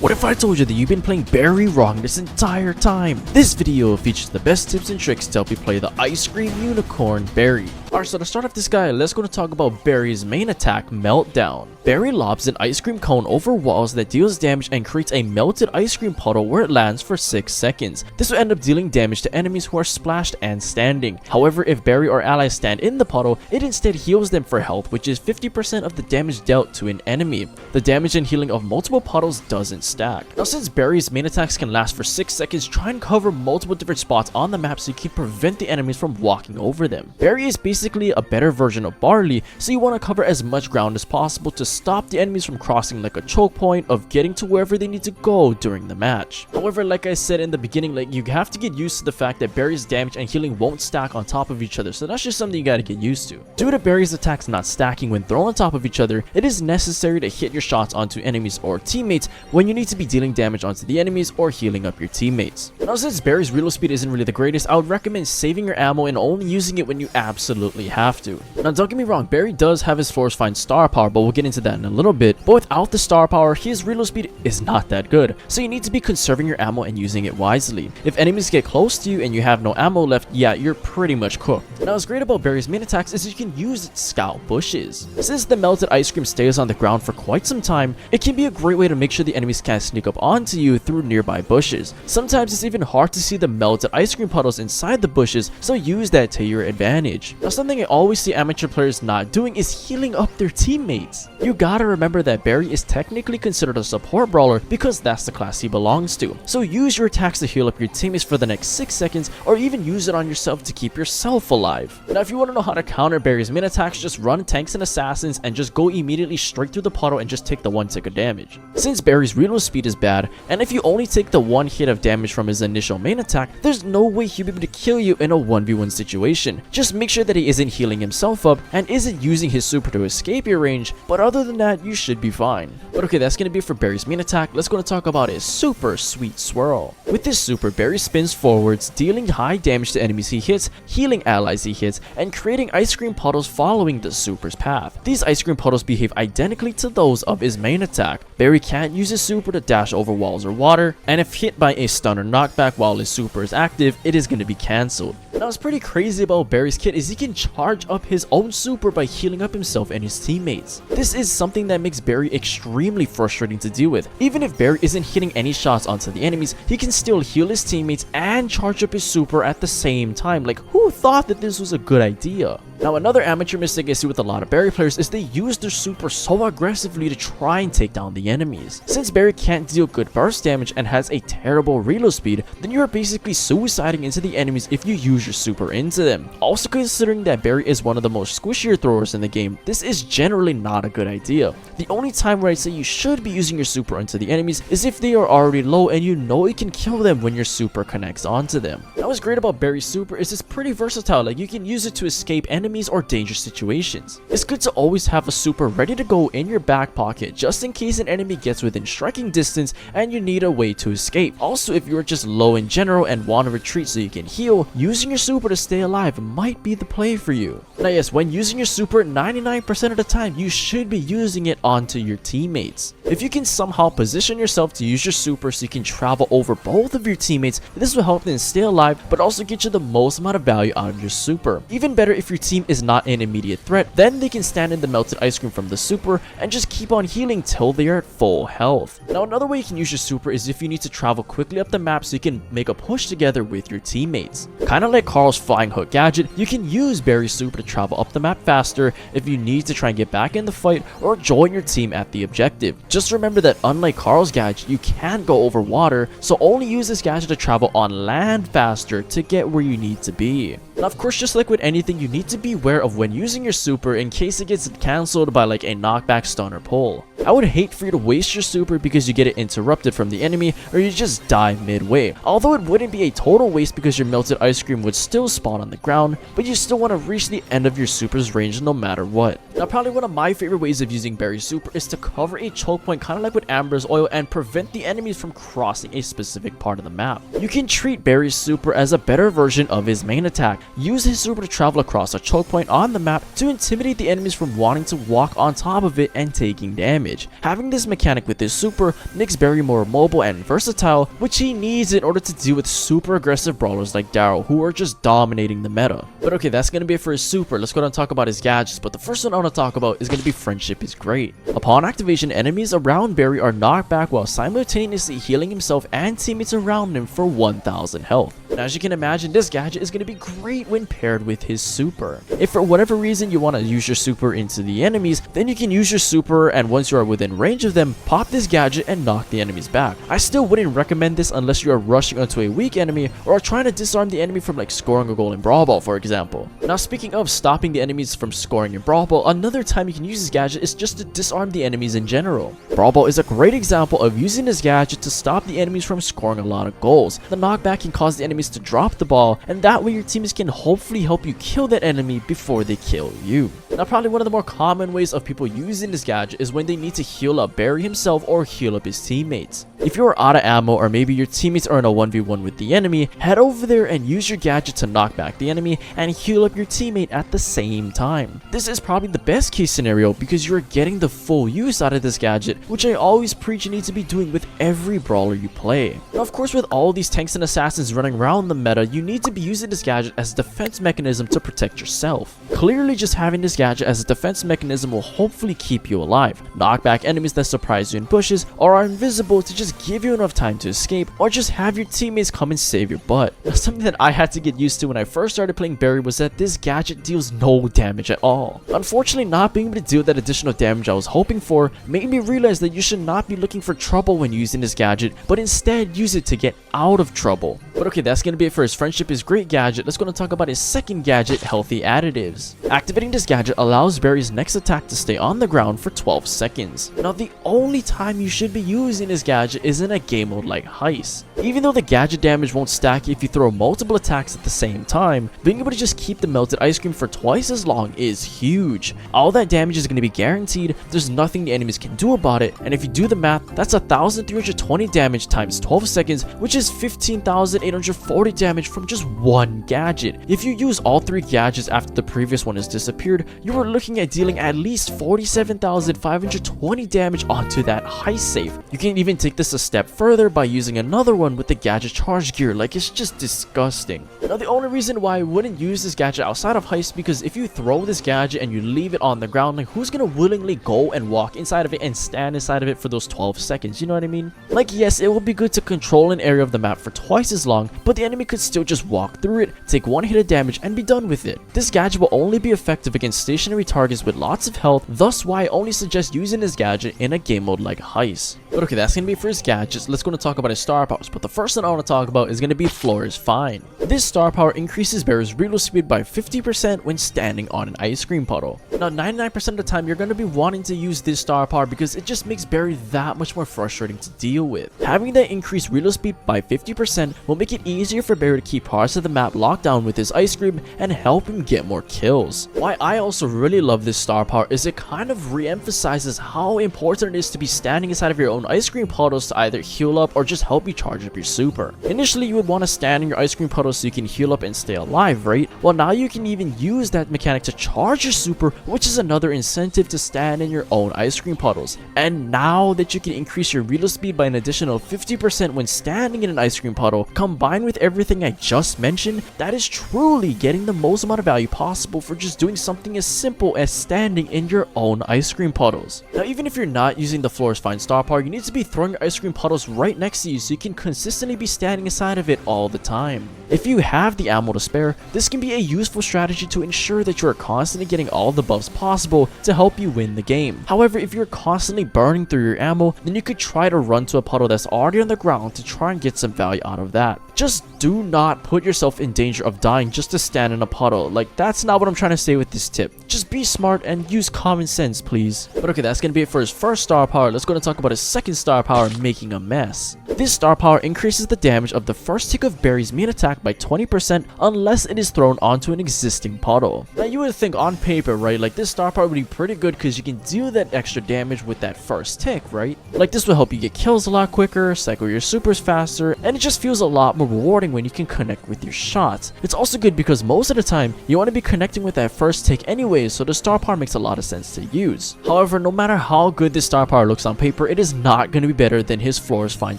What if I told you that you've been playing Barry wrong this entire time? This video features the best tips and tricks to help you play the Ice Cream Unicorn Barry. Alright, so to start off this guy, let's go to talk about Barry's main attack, Meltdown. Barry lobs an ice cream cone over walls that deals damage and creates a melted ice cream puddle where it lands for 6 seconds. This will end up dealing damage to enemies who are splashed and standing. However, if Barry or allies stand in the puddle, it instead heals them for health, which is 50% of the damage dealt to an enemy. The damage and healing of multiple puddles doesn't stack. Now, since Barry's main attacks can last for 6 seconds, try and cover multiple different spots on the map so you can prevent the enemies from walking over them. Barry is basically a better version of Barley, so you want to cover as much ground as possible to stop the enemies from crossing like a choke point of getting to wherever they need to go during the match. However, like I said in the beginning, you have to get used to the fact that Barry's damage and healing won't stack on top of each other, so that's just something you gotta get used to. Due to Barry's attacks not stacking when thrown on top of each other, it is necessary to hit your shots onto enemies or teammates when you need to be dealing damage onto the enemies or healing up your teammates. Now, since Barry's reload speed isn't really the greatest, I would recommend saving your ammo and only using it when you absolutely have to. Now, don't get me wrong, Barry does have his floors find star power, but we'll get into that in a little bit. But without the star power, his reload speed is not that good, so you need to be conserving your ammo and using it wisely. If enemies get close to you and you have no ammo left, yeah, you're pretty much cooked. Now, what's great about Barry's main attacks is you can use it to scout bushes. Since the melted ice cream stays on the ground for quite some time, it can be a great way to make sure the enemies can't sneak up onto you through nearby bushes. Sometimes it's even hard to see the melted ice cream puddles inside the bushes, so use that to your advantage. Now, something I always see amateur players not doing is healing up their teammates. You gotta remember that Barry is technically considered a support brawler because that's the class he belongs to. So use your attacks to heal up your teammates for the next 6 seconds, or even use it on yourself to keep yourself alive. Now, if you want to know how to counter Barry's main attacks, just run tanks and assassins and just go immediately straight through the puddle and just take the 1 tick of damage. Since Barry's reload speed is bad, and if you only take the 1 hit of damage from his initial main attack, there's no way he'll be able to kill you in a 1v1 situation. Just make sure that he isn't healing himself up and isn't using his super to escape your range, but other than that, you should be fine. But okay, that's gonna be it for Barry's main attack. Let's go to talk about his super sweet swirl. With this super, Barry spins forwards, dealing high damage to enemies he hits, healing allies he hits, and creating ice cream puddles following the super's path. These ice cream puddles behave identically to those of his main attack. Barry can't use his super to dash over walls or water, and if hit by a stun or knockback while his super is active, it is going to be cancelled. Now, what's pretty crazy about Barry's kit is he can charge up his own super by healing up himself and his teammates. This is something that makes Barry extremely frustrating to deal with. Even if Barry isn't hitting any shots onto the enemies, he can still heal his teammates and charge up his super at the same time. Like, who thought that this was a good idea? Now, another amateur mistake I see with a lot of Barry players is they use their super so aggressively to try and take down the enemies. Since Barry can't deal good burst damage and has a terrible reload speed, then you are basically suiciding into the enemies if you use your super into them. Also, considering that Barry is one of the most squishier throwers in the game, this is generally not a good idea. The only time where I say you should be using your super into the enemies is if they are already low and you know you can kill them when your super connects onto them. Now, what's great about Barry's super is it's pretty versatile. Like, you can use it to escape enemies or dangerous situations. It's good to always have a super ready to go in your back pocket just in case an enemy gets within striking distance and you need a way to escape. Also, if you're just low in general and want to retreat so you can heal, using your super to stay alive might be the play for you. Now, yes, when using your super, 99% of the time you should be using it onto your teammates. If you can somehow position yourself to use your super so you can travel over both of your teammates, this will help them stay alive but also get you the most amount of value out of your super. Even better if your team is not an immediate threat, then they can stand in the melted ice cream from the super and just keep on healing till they are at full health. Now, another way you can use your super is if you need to travel quickly up the map so you can make a push together with your teammates. Kinda like Carl's flying hook gadget, you can use Barry's super to travel up the map faster if you need to try and get back in the fight or join your team at the objective. Just remember that unlike Carl's gadget, you can't go over water, so only use this gadget to travel on land faster to get where you need to be. Now, of course, just like with anything, you need to be aware of when using your super in case it gets cancelled by like a knockback, stun, or pull. I would hate for you to waste your super because you get it interrupted from the enemy or you just die midway. Although it wouldn't be a total waste because your melted ice cream would still spawn on the ground, but you still want to reach the end of your super's range no matter what. Now, probably one of my favorite ways of using Barry's super is to cover a choke point kind of like with Amber's oil and prevent the enemies from crossing a specific part of the map. You can treat Barry's super as a better version of his main attack. use his super to travel across a choke point on the map to intimidate the enemies from wanting to walk on top of it and taking damage. Having this mechanic with his super makes Barry more mobile and versatile, which he needs in order to deal with super aggressive brawlers like Daryl, who are just dominating the meta. But okay, that's gonna be it for his super. Let's go ahead and talk about his gadgets, but the first one I want to talk about is gonna be Friendship is Great. Upon activation, enemies around Barry are knocked back while simultaneously healing himself and teammates around him for 1000 health. And as you can imagine, this gadget is gonna be great when paired with his super. If for whatever reason you want to use your super into the enemies, then you can use your super, and once you are within range of them, pop this gadget and knock the enemies back. I still wouldn't recommend this unless you are rushing onto a weak enemy or are trying to disarm the enemy from like scoring a goal in Brawl Ball, for example. Now speaking of stopping the enemies from scoring in Brawl Ball, another time you can use this gadget is just to disarm the enemies in general. Brawl Ball is a great example of using this gadget to stop the enemies from scoring a lot of goals. The knockback can cause the enemies to drop the ball, and that way your teammates can hopefully help you kill that enemy before they kill you. Now probably one of the more common ways of people using this gadget is when they need to heal up Barry himself or heal up his teammates. If you are out of ammo or maybe your teammates are in a 1v1 with the enemy, head over there and use your gadget to knock back the enemy and heal up your teammate at the same time. This is probably the best case scenario because you are getting the full use out of this gadget, which I always preach you need to be doing with every brawler you play. Now of course, with all these tanks and assassins running around the meta, you need to be using this gadget as a defense mechanism to protect yourself. Clearly just having this gadget as a defense mechanism will hopefully keep you alive, knock back enemies that surprise you in bushes or are invisible to just give you enough time to escape, or just have your teammates come and save your butt. Now, something that I had to get used to when I first started playing Barry was that this gadget deals no damage at all. Unfortunately, not being able to deal that additional damage I was hoping for made me realize that you should not be looking for trouble when using this gadget, but instead use it to get out of trouble. But okay, that's gonna be it for his Friendship is Great gadget. Let's go and talk about his second gadget, Healthy Additives. Activating this gadget allows Barry's next attack to stay on the ground for 12 seconds. Now the only time you should be using this gadget is in a game mode like Heist. Even though the gadget damage won't stack if you throw multiple attacks at the same time, being able to just keep the melted ice cream for twice as long is huge. All that damage is going to be guaranteed, there's nothing the enemies can do about it, and if you do the math, that's 1320 damage times 12 seconds, which is 15,840 damage from just one gadget. If you use all three gadgets after the previous one has disappeared, you are looking at dealing at least 47,520 damage onto that Heist safe. You can even take this a step further by using another one with the gadget charge gear. Like, it's just disgusting. Now the only reason why I wouldn't use this gadget outside of Heist, because if you throw this gadget and you leave it on the ground, like who's gonna willingly go and walk inside of it and stand inside of it for those 12 seconds, you know what I mean? Like, yes, it will be good to control an area of the map for twice as long, but the enemy could still just walk through it, take one hit of damage and be done with it. This gadget will only be effective against stationary targets with lots of health, thus why I only suggest using this gadget in a game mode like Heist. But okay, that's gonna be for his gadgets. Let's go and talk about his star powers, but the first one I want to talk about is gonna be Floor is Fine. This star power increases Barry's reload speed by 50% when standing on an ice cream puddle. Now 99% of the time you're gonna be wanting to use this star power because it just makes Barry that much more frustrating to deal with. Having that increased reload speed by 50% will make it easier for Barry to keep parts of the map locked down with his ice cream and help him get more kills. Why I also really love this star power is it kind of re-emphasizes how important it is to be standing inside of your own ice cream puddles to either heal up or just help you charge up your super. Initially you would want to stand in your ice cream puddle so you can heal up and stay alive, right? Well, now you can even use that mechanic to charge your super, which is another incentive to stand in your own ice cream puddles. And now that you can increase your reload speed by an additional 50% when standing in an ice cream puddle, combined with everything I just mentioned, that is truly getting the most amount of value possible for just doing something as simple as standing in your own ice cream puddles. Now even if you're not using the Floor is Fine star power, you need to be throwing your ice cream puddles right next to you so you can consistently be standing inside of it all the time. If you have the ammo to spare, this can be a useful strategy to ensure that you are constantly getting all the buffs possible to help you win the game. However, if you're constantly burning through your ammo, then you could try to run to a puddle that's already on the ground to try and get some value out of that. Just do not put yourself in danger of dying just to stand in a puddle. Like, that's not what I'm trying to say with this tip. Just be smart and use common sense, please. But okay, that's gonna be it for his first star power. Let's go and talk about his second star power, Making a Mess. This star power increases the damage of the first tick of Barry's main attack by 20% unless it is thrown onto an existing puddle. Now you would think on paper, right, like this star power would be pretty good because you can do that extra damage with that first tick, right? Like this will help you get kills a lot quicker, cycle your supers faster, and it just feels a lot more rewarding when you can connect with your shots. It's also good because most of the time you want to be connecting with that first tick anyways, so the star power makes a lot of sense to use. However, no matter how good this star power looks on paper, it is not going to be better than his floor's fine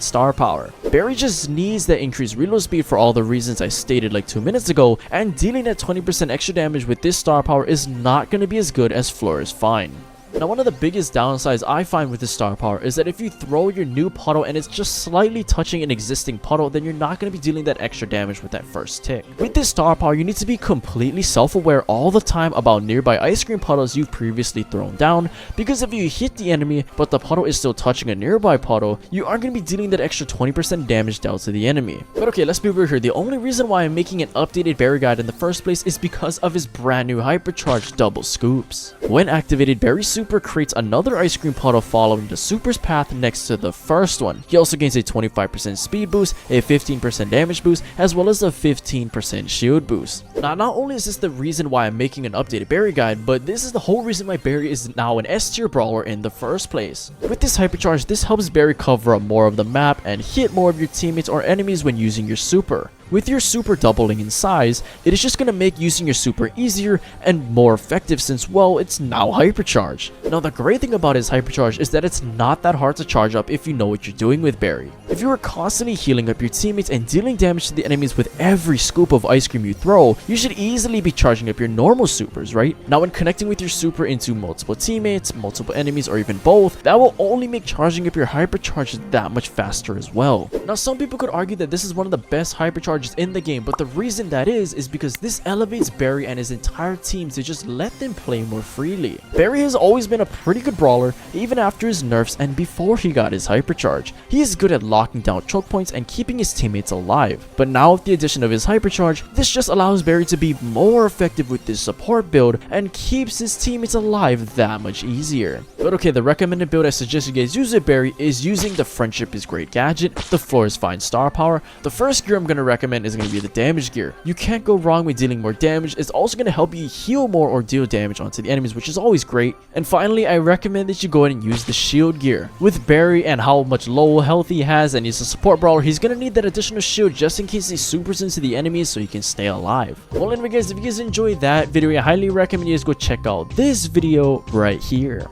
star power. Barry just needs that increased reload speed for all the reasons I stated like 2 minutes ago, and dealing that 20% extra damage with this star power is not going to be as good as floor's fine. Now, one of the biggest downsides I find with this star power is that if you throw your new puddle and it's just slightly touching an existing puddle, then you're not going to be dealing that extra damage with that first tick. With this star power, you need to be completely self-aware all the time about nearby ice cream puddles you've previously thrown down, because if you hit the enemy but the puddle is still touching a nearby puddle, you aren't going to be dealing that extra 20% damage dealt to the enemy. But okay, let's be real here. The only reason why I'm making an updated Barry guide in the first place is because of his brand new Hypercharge double scoops. When activated, Barry Super creates another ice cream puddle following the super's path next to the first one. He also gains a 25% speed boost, a 15% damage boost, as well as a 15% shield boost. Now, not only is this the reason why I'm making an updated Barry guide, but this is the whole reason why Barry is now an S tier brawler in the first place. With this Hypercharge, this helps Barry cover up more of the map and hit more of your teammates or enemies when using your super. With your super doubling in size, it is just going to make using your super easier and more effective since, well, it's now Hypercharge. Now, the great thing about his Hypercharge is that it's not that hard to charge up if you know what you're doing with Barry. If you are constantly healing up your teammates and dealing damage to the enemies with every scoop of ice cream you throw, you should easily be charging up your normal supers, right? Now, when connecting with your super into multiple teammates, multiple enemies, or even both, that will only make charging up your Hypercharge that much faster as well. Now, some people could argue that this is one of the best Hypercharges in the game, but the reason that is because this elevates Barry and his entire team to just let them play more freely. Barry has always been a pretty good brawler, even after his nerfs and before he got his Hypercharge. He is good at locking down choke points and keeping his teammates alive, but now with the addition of his Hypercharge, this just allows Barry to be more effective with this support build and keeps his teammates alive that much easier. But okay, the recommended build I suggest you guys use with Barry is using the Friendship is Great gadget, the Floor is Fine star power. The first gear I'm going to recommend is going to be the damage gear. You can't go wrong with dealing more damage. It's also going to help you heal more or deal damage onto the enemies, which is always great. And finally, I recommend that you go ahead and use the shield gear. With Barry and how much low health he has, and he's a support brawler, he's going to need that additional shield just in case he supers into the enemies so he can stay alive. Well, anyway guys, if you guys enjoyed that video, I highly recommend you guys go check out this video right here.